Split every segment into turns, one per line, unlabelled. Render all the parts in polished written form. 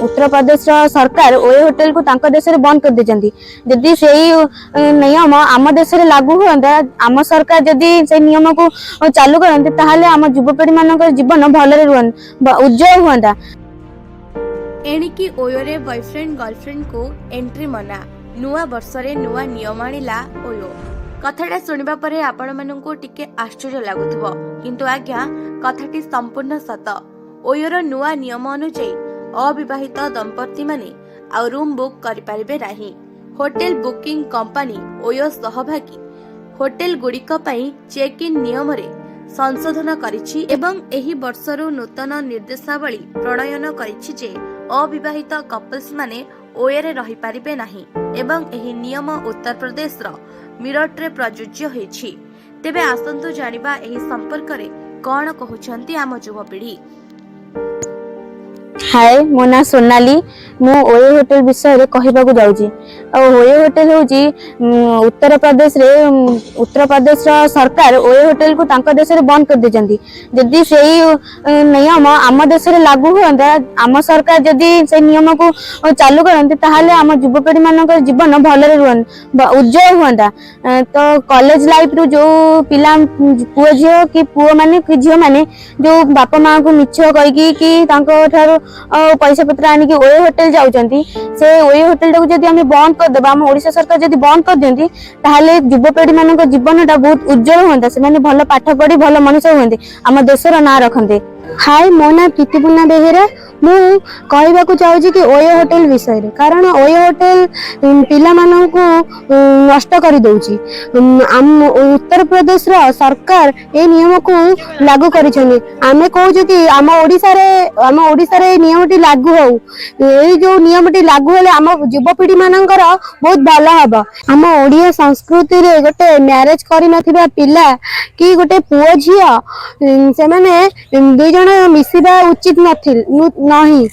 उत्तर प्रदेश सरकार OYO hotel को तांको देश में बंद कर देछंती। जदि सेही नियम आम देश में लागू होता, आम सरकार जदि से नियम को चालू करते ताहले आम युवपीढ़ी मानक जीवन भलरे उज्जवल हुआ।
एणिकी ओयोरे बॉयफ्रेंड गर्लफ्रेंड को एंट्री मना, नुआ वर्ष रे नुआ नियम आनिला ओयो। कथाटा सुनिबा परे आपण माननको टिके आश्चर्य लागुथबो, किंतु आज्ञा कथाटी संपूर्ण सत। ओयोर नुआ नियम अनुसार अविवाहित दंपति माने आ रूम बुक करि परिबे नाही। होटेल बुकिंग कंपनी ओयो सहभागी होटेल गुड़िक पई चेक इन नियम रे संशोधन करिछि एवं एही वर्षरु नूतन निर्देशावली प्रणयन करिछि जे अविवाहित कपल्स माने ओୟରେ रही पारिबे नाही एवं एही नियम उत्तर प्रदेश रो मिरट रे प्रযোज्य होइछि। तेबे आसंतु जानिबा एही संपर्क रे कोन कहउछंती आम युवपीढ़ी।
हाय, मो ना सोनाली। मु ओयो होटेल विषय रे कहिबा को जाउची। ओयो होटेल होची उत्तर प्रदेश सरकार ओयो होटेल को तांको देश में बंद कर देछंती। जदि सेही नियम आम देश में लागू होता, आम सरकार जदि से नियम को चालू करते ताहले आम युवपीढ़ी मानक जीवन भलरे उज्जवल हुआ। तो कॉलेज लाइफ रु जो पिला पुओ झियो कि पुओ माने कि झियो माने जो बापा माँ को मिछ कहिकी कि तांको ठारो पैसा पत्र आनिकी ओयो होटेल जाउचंती, से ओयो होटेल टाको जदि आमे बंद कर देबा, हम ओडिशा सरकार जदि बंद कर दियंती ताहले युवपीढ़ी मानक जीवनटा बहुत उज्जवल होता। से माने भल पाठ पढ़ी भल मनुष्य होते, आम देशर ना रखते। हाय, मो ना प्रीतिपूर्णा बेहेरा। मु कहबा को चाहूची कि ओयो होटेल विषय रे, कारण ओयो होटेल पिला मानकू नष्ट कर दउची। आम उत्तर प्रदेश रो सरकार ए नियम को लागू करिछनी। आमे कहूछु कि आम ओडिसा रे नियमटी लागू हो। ए जो नियमटी लागू हेले आम युवपीढ़ी मानकर बहुत भलो हबो। आम ओडिया संस्कृति रे गोटे मैरिज करि नथिबा पिला कि गोटे पुओ झियो से माने दुई जण मिसिबा उचित नहीं।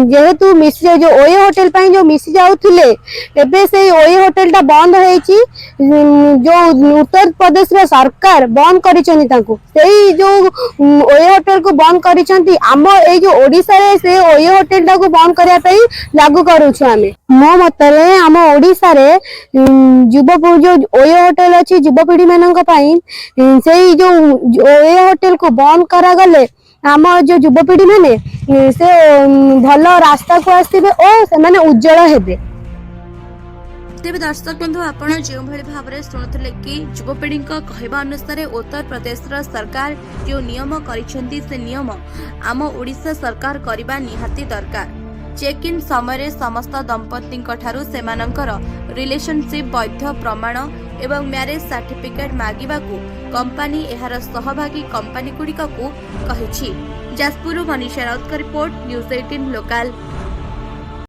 जेहेतु मिसी जो ओयो होटेल पाई जो मिसी जाउथिले, एबे से ओयो होटेल टा बंद होईची। जो उत्तर प्रदेश रे सरकार बंद करिसनी तांको, सेही जो ओयो होटेल को बंद करिसंती आम ए जो ओडिसा रे से ओयो होटेल टा को बंद करिया पई लागू करूछु आमे। मो मतरे आम ओडिसा रे युवपीढ़ी जो ओयो होटेल अछि युवपीढ़ी मानक पई, सेही जो ओयो होटेल को बंद करा गले आम जो युवपीढ़ी माने से भल रास्ता को आसबे और से माने उज्जवल हेबे।
तेबे दर्शक बंधु, आपण जो भली भाबरे सुनुथिले कि युवपीढ़ी कहवा अनुसार उत्तर प्रदेश सरकार जो नियम करिसेंती से नियम आम ओडिशा सरकार करबा निहाती दरकार। चेक इन समय समस्त दंपति ठारू सेमानकर रिलेशनशिप वैध प्रमाण एवं मैरिज सर्टिफिकेट मागिबाकू कंपनी एहार सहभागी कंपनी गुड़िक को कहिछि। जाजपुर मनीषा राउत का रिपोर्ट, न्यूज 18 लोकल।